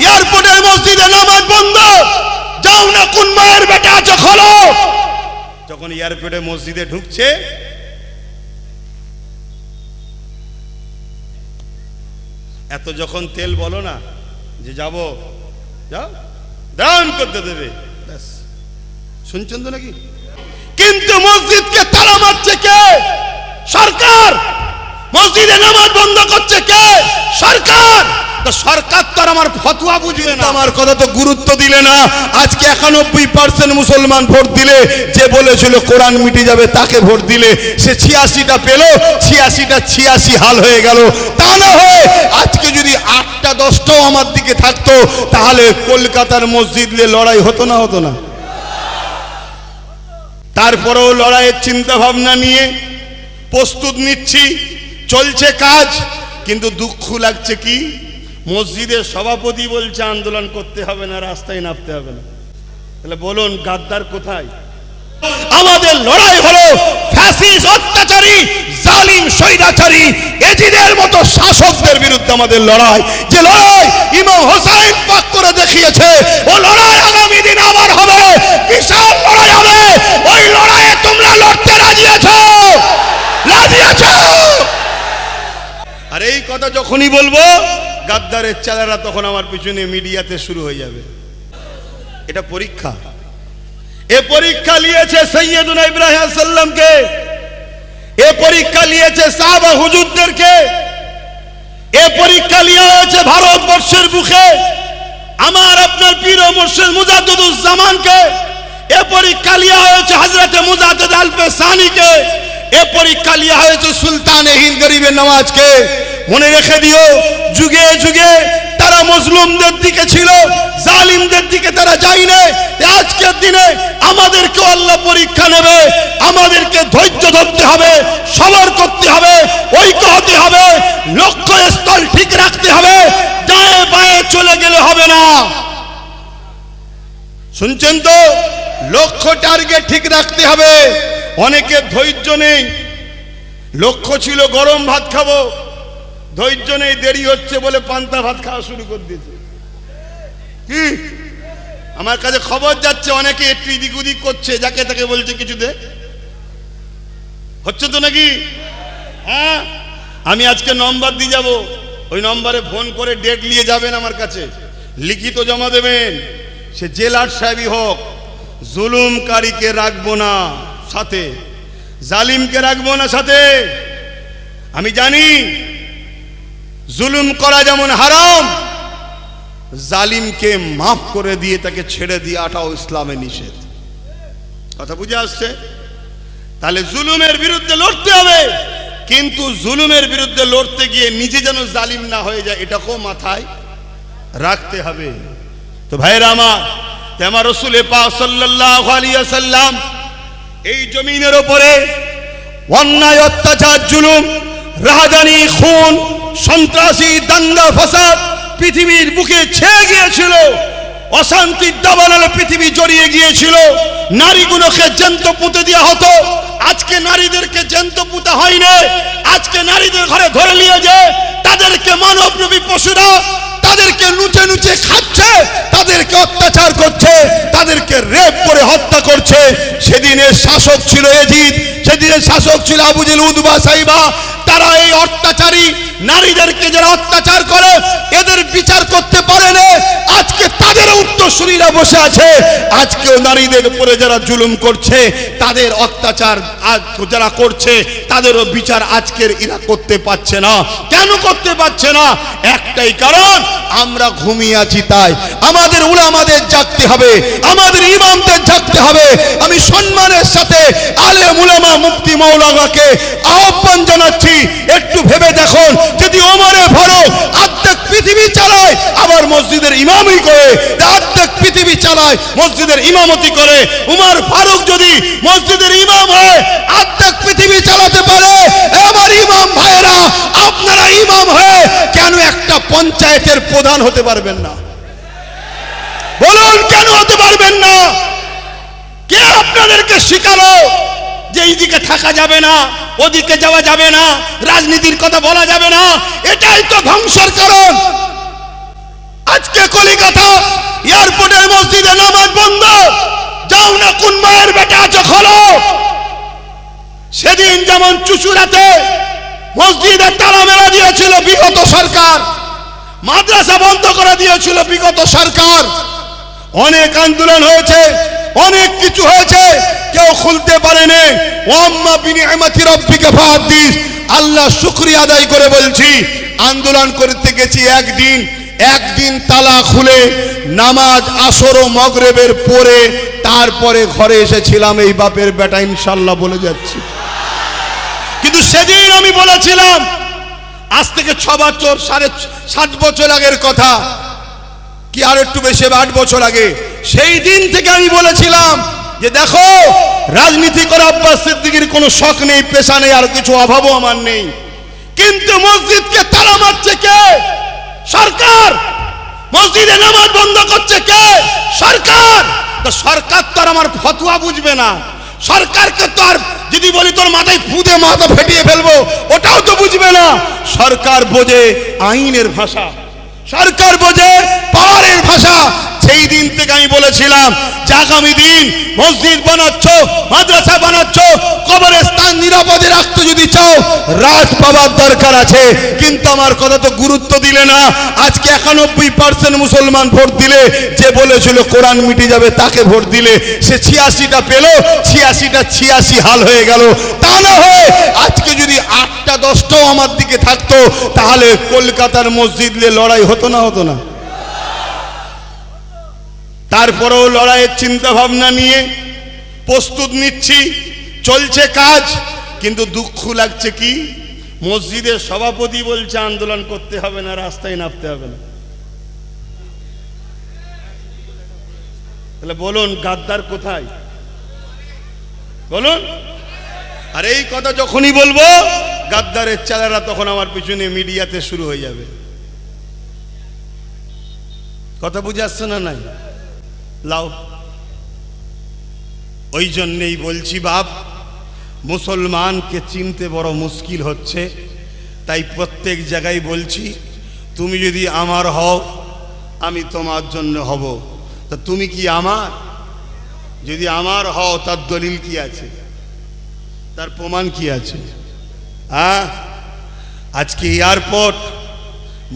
এয়ারপোর্টের মসজিদে নামাজ বন্ধ, যাও না কোন মায়ের বেটা আছে খোলো। যখন এয়ারপোর্টে মসজিদে ঢুকছে, এত যখন তেল বলো না যে যাবো, যাও দান করতে দেবে, শুনছেন তো নাকি? কিন্তু মসজিদকে তালা মারছে কে? সরকার। মসজিদে নামাজ বন্ধ করছে কে? সরকার। তো সরকার তো আর আমার ফতোয়া বুঝবে না, আমার কথা তো গুরুত্ব দিলে না। আজকে 91% মুসলমান ভোট দিলে, যে বলেছিল কোরআন মিটে যাবে তাকে ভোট দিলে, সে 86টা পেল, 86টা 86 হাল হয়ে গেল। তা না হয় আজকে যদি 8টা 10টাও আমার দিকে থাকতো, তাহলে কলকাতার মসজিদ নিয়ে লড়াই হতো না? হতো না? তারপরেও লড়াইয়ের চিন্তা ভাবনা নিয়ে প্রস্তুত নিচ্ছি, চলছে কাজ। কিন্তু দুঃখ লাগছে কি, মসজিদের সভাপতি বলছে আন্দোলন করতে হবে না, রাস্তায় নামতে হবে না। তাহলে বলুন গাদ্দার কোথায়? আমাদের লড়াই হলো ফ্যাসিস্ট, অত্যাচারী, জালিম, স্বৈরাচারী এজিদের মতো শাসকদের বিরুদ্ধে আমাদের লড়াই। যে লড়াই ইমাম হোসেন পাক করে দেখিয়েছে, ও লড়াই আগামী দিন আবার হবে, বিশাল লড়াই হবে। ওই লড়াইয়ে তোমরা লড়তে রাজি আছো? রাজি আছো? আর এই কথা যখনই বলবো, গাদ্দারের চালারা তখন আমার পিছনে মিডিয়াতে শুরু হয়ে যাবে। এটা পরীক্ষা। এ পরীক্ষা নিয়েছে সৈয়দুনা ইব্রাহিম সাল্লামকে, এ পরীক্ষা নিয়েছে সাহাবা হুজুরদেরকে, এ পরীক্ষা নিয়ে হয়েছে ভারতবর্ষের বুকে আমার আপনার পীর ও মুর্শিদ মুজাদ্দিদুজ্জামানকে, এ পরীক্ষা নিয়ে হয়েছে হযরতে মুজাদ্দিদ আল-পেসানিকে, এ পরীক্ষা নিয়ে হয়েছে সুলতানে হিন্দ গরিবে নওয়াজকে। মনে রেখে দিও, যুগে যুগে তারা মজলুমদের দিকে ছিল, জালিমদের দিকে তারা যায়নি। আজকের দিনে আমাদেরকে আল্লাহ পরীক্ষা নেবে, আমাদেরকে ধৈর্য ধরতে হবে, সবর করতে হবে, ঐক্য হতে হবে, লক্ষ্যস্থল ঠিক রাখতে হবে। ডায়ে বায়ে চলে গেলে হবে না। শুনছেন তো? লক্ষ্য টার্গেট ঠিক রাখতে হবে। অনেকের ধৈর্য নেই, লক্ষ্য ছিল গরম ভাত খাবো, ধৈর্য নেই, দেরি হচ্ছে বলে পান্তা ভাত খাওয়া শুরু করে দিয়েছে। কি আমার কাছে খবর যাচ্ছে, অনেকে একটু এদিক ওদিক করছে, যাকে তাকে বলছে কিছু দে। হচ্ছে তো নাকি? হ্যাঁ, আমি আজকে নম্বর দিয়ে যাব, ওই নম্বরে ফোন করে ডেট নিয়ে যাবেন আমার কাছে, লিখিত জমা দেবেন। সে জেলার সাহেবই হোক, জুলুমকারীকে রাখবো না সাথে, জালিমকে রাখবো না সাথে। আমি জানি জুলুম করা যেমন হারাম, জালিমকে মাফ করে দিয়ে তাকে ছেড়ে দিয়াটাও ইসলামে নিষেধ। কথা বুঝে আসছে? তাহলে জুলুমের বিরুদ্ধে লড়তে হবে, কিন্তু জুলুমের বিরুদ্ধে লড়তে গিয়ে নিজে যেন জালিম না হয়ে যায়, এটাকেও মাথায় রাখতে হবে। তো ভাইরা আমার রাসূল পাক সাল্লাল্লাহু আলাইহি ওয়াসাল্লাম এই জমিনের উপরে অন্যায়, অত্যাচার, জুলুম, রাহাজানি, খুন, সন্ত্রাসী, দাঙ্গা ফাসাদ পৃথিবীর বুকে ছেয়ে গিয়েছিল। অশান্তির দাবানলে পৃথিবী জড়িয়ে গিয়েছিল। নারীগুলোকে জ্যান্ত পুঁতে দেওয়া হতো। আজকে নারীদেরকে জ্যান্ত পুঁতা হয় না। আজকে নারীদের ঘরে ধরে নিয়ে যে তাদেরকে মানবরূপী পশুরা তাদেরকে লুচে লুচে খাচ্ছে, তাদেরকে অত্যাচার করছে, তাদেরকে রেপ করে হত্যা করছে। সেদিনের শাসক ছিল এজিদ, সেদিনের শাসক ছিল আবু জেহেল, উতবা, সাইবা। তারা এই অত্যাচারী নারীদেরকে যারা অত্যাচার করে এদের বিচার করতে পারে না। আজকে তাদের উত্তরসূরিরা বসে আছে। আজকেও নারীদের উপরে যারা জুলুম করছে, তাদের অত্যাচার যারা করছে, তাদেরও বিচার আজকের এরা করতে পারছে না। কেন করতে পারছে না? একটাই কারণ, আমরা ঘুমিয়ে আছি। তাই আমাদের উলামাদের জাগতে হবে, আমাদের ইমামদের জাগতে হবে। আমি সম্মানের সাথে আলেম উলামা মুফতি মাওলানাকে আহ্বান জানাচ্ছি, একটু ভেবে দেখুন, যদি ওমরে ফারুক অর্ধেক পৃথিবী চালায়, আবার মসজিদের ইমামই করে, অর্ধেক পৃথিবী চালায়, মসজিদের ইমামতি করে, উমর ফারুক যদি মসজিদের ইমাম হয়, অর্ধেক পৃথিবী চালাতে পারে। আমার ইমাম ভাইরা, আপনারা ইমাম হয়ে কেন একটা পঞ্চায়েতের প্রধান হতে পারবেন না? বলুন, কেন হতে পারবেন না? কে আপনাদেরকে শিখালো যে এইদিকে থাকা যাবে না, ওদিকে যাওয়া যাবে না, রাজনীতির কথা বলা যাবে না? এটাই তো ধ্বংসের কারণ। আজকে সেদিন যেমন চুচুড়াতে মসজিদের তালা মেরে দিয়েছিল বিগত সরকার, মাদ্রাসা বন্ধ করে দিয়েছিল বিগত সরকার, অনেক আন্দোলন হয়েছে, অনেক কিছু হয়েছে, কেউ খুলতে পারেনি। ওয়াম্মা বিনিআমাতি রাব্বিকা ফাহাদ্দিস, আল্লাহ শুকরিয়া আদায় করে বলছি, আন্দোলন করতে গেছি একদিন তালা খুলে নামাজ আসর ও মাগরিবের পরে তারপরে ঘরে এসেছিলাম। এই বাপের বেটা ইনশাআল্লাহ বলে যাচ্ছি। কিন্তু সেদিন আমি বলেছিলাম, আজ থেকে 6 বছর 7.5 বছর আগের কথা, কি আর একটু বেশি 8 বছর আগে, সেই দিন থেকে আমি বলেছিলাম যে দেখো, রাজনীতি করে আব্বাস সিদ্দিকীর কোনো শখ নেই, পেশা নেই, আর কিছু অভাবও আমার নেই, কিন্তু মসজিদকে তালা মারছে কে? সরকার। মসজিদে নামাজ বন্ধ করছে কে? সরকার। তো সরকার তো আর আমার ফতোয়া বুঝবে না, সরকারকে তো আর যদি বলি তোর মাথায় ফুদে মাথা ফেটিয়ে ফেলবো ওটাও তো বুঝবে না। সরকার বোঝে আইনের ভাষা, সরকার বোঝে পাওয়ারের ভাষা। সেই দিন থেকে আমি বলেছিলাম যে আগামী দিন মসজিদ বানাচ্ছ, মাদ্রাসা বানাচ্ছ, কবরস্থান নিরাপদে রাখতে যদি চাও রাত পাবার দরকার আছে। কিন্তু আমার কথা তো গুরুত্ব দিলে না। আজকে 91% মুসলমান ভোট দিলে, যে বলেছিল কোরআন মিটে যাবে তাকে ভোট দিলে, সে 86টা পেল, 86টা 86 হাল হয়ে গেল। তা না হয় আজকে যদি 8টা 10টাও আমার দিকে থাকতো, তাহলে কলকাতার মসজিদ নিয়ে লড়াই হতো না? হতো না? তারপরেও লড়াইয়ের চিন্তা ভাবনা নিয়ে প্রস্তুত নিচ্ছি, চলছে কাজ। কিন্তু দুঃখ লাগছে কি, মসজিদের সভাপতি বলছে আন্দোলন করতে হবে না, রাস্তায় নামতে হবে না। তাহলে বলুন গাদ্দার কোথায়? বলুন। আর এই কথা যখনই বলবো, গাদ্দারের চালারা তখন আমার পিছনে মিডিয়াতে শুরু হয়ে যাবে। কথা বুঝে আসছে না? নাই লাও। ওই জন্যেই বলছি বাপ, মুসলমানকে চিনতে বড় মুশকিল হচ্ছে। তাই প্রত্যেক জায়গায় বলছি, তুমি যদি আমার হও আমি তোমার জন্য হব। তা তুমি কি আমার? যদি আমার হও তার দলিল কি আছে? তার প্রমাণ কি আছে? আজকে এয়ারপোর্ট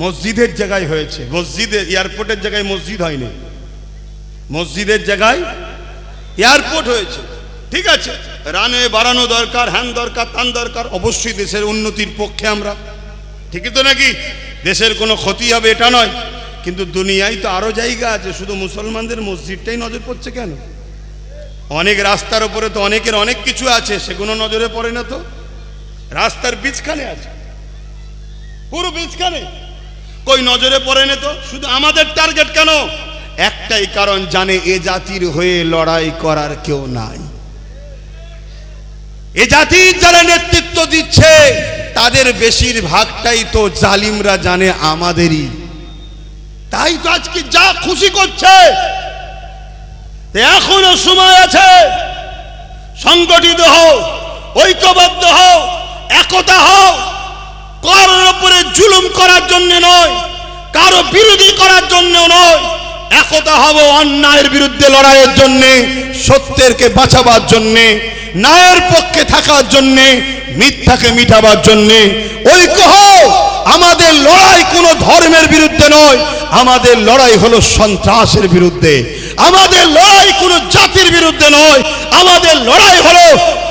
মসজিদের জায়গায় হয়েছে, মসজিদের এয়ারপোর্টের জায়গায় মসজিদ হয়নি, মসজিদের জায়গায় এয়ারপোর্ট হয়েছে। ঠিক আছে, রানওয়ে বাড়ানো দরকার, হ্যান দরকার, তান দরকার, অবশ্যই দেশের উন্নতির পক্ষে আমরা। ঠিকই তো নাকি? দেশের কোনো ক্ষতি হবে এটা নয়। কিন্তু দুনিয়ায় তো আরো জায়গা আছে, শুধু মুসলমানদের মসজিদটাই নজর পড়ছে কেন? অনেক রাস্তার উপরে তো অনেকের অনেক কিছু আছে, সেগুলো নজরে পড়ে না তো। রাস্তার বীজখানে আছে, পুরো বীজখানে, কই নজরে পড়ে না তো। শুধু আমাদের টার্গেট কেন? একটাই কারণ, জানে এ জাতির হয়ে লড়াই করার কেউ নাই। এ জাতির যারা নেতৃত্ব দিচ্ছে তাদের বেশিরভাগটাই তো জালিমরা জানে আমাদেরই। তাই তো আজকে যা খুশি করছে। এখনো সময় আছে, সংগঠিত হও, ঐক্যবদ্ধ হও, একতা হও। কারোর উপরে জুলুম করার জন্য নয়, কারো বিরোধী করার জন্য নয়। একতা হব অন্যায়ের বিরুদ্ধে লড়াইয়ের জন্য, সত্যেরকে বাঁচাবার জন্য, ন্যায়ের পক্ষে থাকার জন্য, মিথ্যাকে মিটাবার জন্য। ঐক্য হও। আমাদের লড়াই কোনো ধর্মের বিরুদ্ধে নয়, আমাদের লড়াই হলো সন্ত্রাসের বিরুদ্ধে। আমাদের লড়াই কোনো জাতির বিরুদ্ধে নয়, আমাদের লড়াই হলো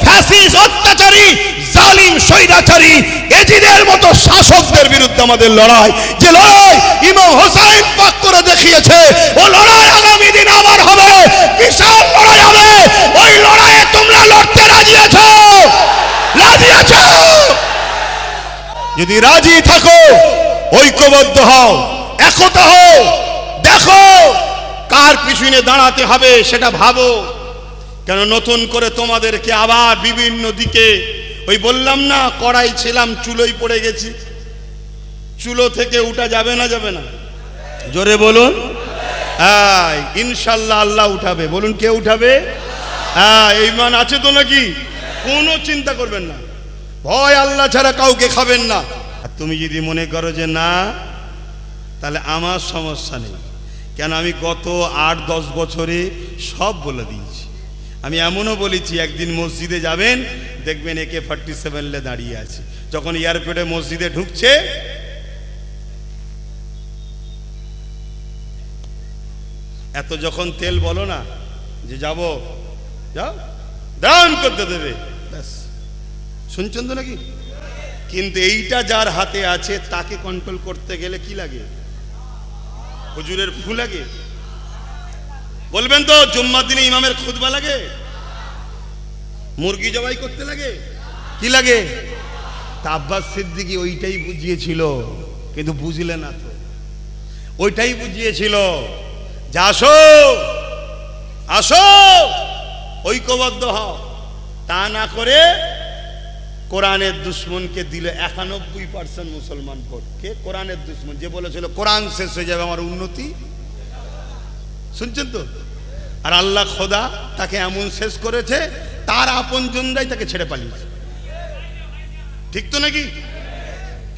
ফ্যাসিস্ট, অত্যাচারী, জালিম, স্বৈরাচারী, এজিদের মতো শাসকদের বিরুদ্ধে আমাদের লড়াই। যে লড়াই ইমাম হোসেন পাক করে দেখিয়েছে, ও লড়াই আগামী দিন আবার হবে, বিশাল লড়াই হবে। ওই লড়াইয়ে তোমরা লড়তে রাজি আছো? রাজি আছো? যদি রাজি থাকো, ঐক্যবদ্ধ হও, একতা হও। দেখো কার পিছনে দাঁড়াতে হবে সেটা ভাবো। কেন নতুন করে তোমাদেরকে আবার বিভিন্ন দিকে, ওই বললাম না কড়াই ছিলাম চুলোই পড়ে গেছি, চুলো থেকে উঠা যাবে না? যাবে না? জোরে বলুন। হ্যাঁ ইনশাল্লাহ আল্লাহ উঠাবে। বলুন কে উঠাবে? হ্যাঁ ঈমান আছে তো নাকি? কোনো চিন্তা করবেন না, ভয় আল্লাহ ছাড়া কাউকে খাবেন না। আর তুমি যদি মনে করো যে না, তাহলে আমার সমস্যা নেই। কেন আমি গত 8-10 বছরে সব বলে দিয়েছি। আমি এমনও বলেছি, একদিন মসজিদে যাবেন, দেখবেন AK-47 লে দাঁড়িয়ে আছে। যখন এয়ারপোর্টে মসজিদে ঢুকছে, এত যখন তেল বলো না যে যাবো, যাও দান করতে দেবে, ব্যাস। শুনছেন তো নাকি? কিন্তু এইটা যার হাতে আছে তাকে কন্ট্রোল করতে গেলে কি লাগে? হুজুরের ফু লাগে? বলবেন তো জুম্মার দিনে ইমামের খুতবা লাগে? মুরগি জবাই করতে লাগে? কি লাগে? তা আব্বাস সিদ্দিকী ওইটাই বুঝিয়েছিল, কিন্তু বুঝলে না তো। ওইটাই বুঝিয়েছিল যে আসো আসো ঐক্যবদ্ধ হও, তা না করে কোরআনের দুশ্মনকে দিল 91% মুসলমান ভোট। কে? কোরআনের দুশ্মন, যে বলেছিল কোরআন শেষ হয়ে যাবে আমার উন্নতি। শুনছেন তো? আর আল্লাহ খোদা তাকে এমন শেষ করেছে, তার আপনজনরাই তাকে ছেড়ে পালিয়েছে। ঠিক তো নাকি?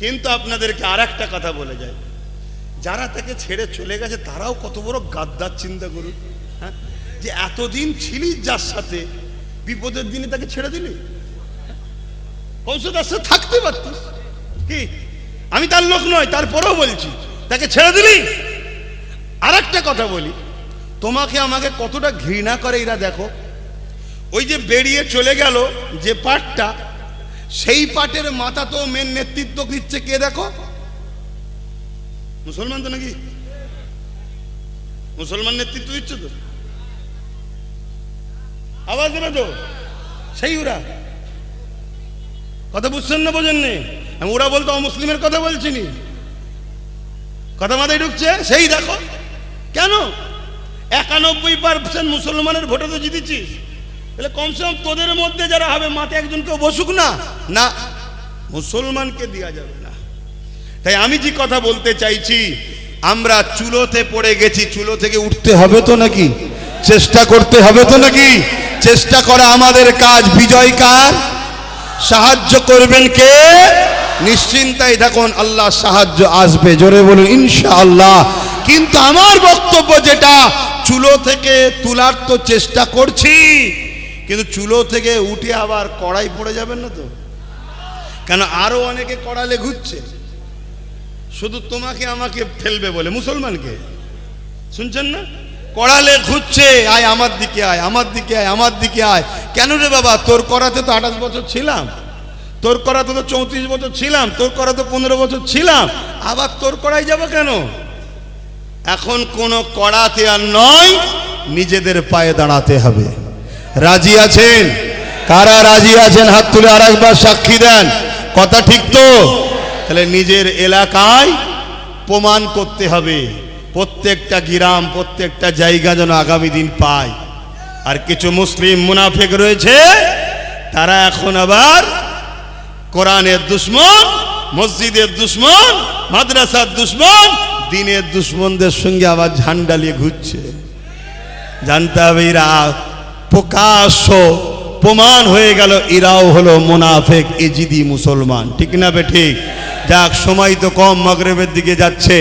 কিন্তু আপনাদেরকে আর একটা কথা বলে যায়, যারা তাকে ছেড়ে চলে গেছে তারাও কত বড় গাদ্দার, চিন্তা করুন। হ্যাঁ, যে এতদিন ছিলিস যার সাথে, বিপদের দিনে তাকে ছেড়ে দিলি, কৌশল তার সাথে থাকতে পারতিস। কি আমি তার লোক নয়, তারপরেও বলছি তাকে ছেড়ে দিলি। আর একটা কথা বলি, তোমাকে আমাকে কতটা ঘৃণা করে এরা দেখো। ওই যে বেরিয়ে চলে গেল যে পার্টটা, সেই পার্টের মাথা তো মেন নেতৃত্ব দিচ্ছে কে দেখো? মুসলমান তো নাকি? মুসলমান নেতৃত্ব দিচ্ছে তো, আওয়াজ দেবে তো, সেই ওরা। কথা বুঝছেন না? বোঝেননি? আমি ওরা বলতো মুসলিমের কথা বলছিনি, কথা মাথায় ঢুকছে? সেই দেখো। কেন 91% মুসলমানের ভোটে তো জিতেছিস, তাহলে কমসে কম তোদের মধ্যে যারা হবে মাঠে একজনকে বসুক না। না, মুসলমানকে দেওয়া যাবে না। তাই আমি যে কথা বলতে চাইছি, আমরা চুলোতে পড়ে গেছি, চুলো থেকে উঠতে হবে তো নাকি? চেষ্টা করতে হবে তো নাকি? চেষ্টা করা আমাদের কাজ। বিজয় কার? সাহায্য করবেন কে? নিশ্চিন্তায় থাকুন, আল্লাহ সাহায্য আসবে। জোরে বলুন ইনশাআল্লাহ। কিন্তু আমার বক্তব্য যেটা, চুলো থেকে তোলার তো চেষ্টা করছি, কিন্তু চুলো থেকে উঠে আবার কড়াই পড়ে যাবেন না তো? কেন আরো অনেকে কড়ালে ঘুরছে, শুধু তোমাকে আমাকে ফেলবে বলে। মুসলমানকে শুনছেন না? কড়ালে ঘুরছে, আয় আমার দিকে, আয় আমার দিকে, আয় আমার দিকে আয়। কেন রে বাবা? তোর করাতে তো 28 বছর ছিলাম, তোর করাতে তো 34 বছর ছিলাম, তোর করাতে 15 বছর ছিলাম, আবার তোর কড়াই যাবো কেন? এখন কোন কড়াতে আর নয়, নিজেদের পায়ে দাঁড়াতে হবে। রাজি আছেন? কারা রাজি আছেন হাত তুলে আর একবার সাক্ষী দেন। কথা ঠিক তো? তাহলে নিজের এলাকায় প্রমাণ করতে হবে, প্রত্যেকটা গ্রাম, প্রত্যেকটা জায়গা যেন আগামী দিন পায়। আর কিছু মুসলিম মুনাফিক রয়েছে, তারা এখন আবার কোরআনের দুশ্মন, মসজিদের দুশ্মন, মাদ্রাসার দুশ্মন, দিনের দুশ্মনদের সঙ্গে আবার ঝান্ডা নিয়ে ঘুরছে। জানতে হবে এরা প্রকাশ্য প্রমাণ হয়ে গেল এরাও হলো মুনাফিক, এজিদি মুসলমান। ঠিক না বে ঠিক? যাক, সময় তো কম, মাগরিবের দিকে যাচ্ছে।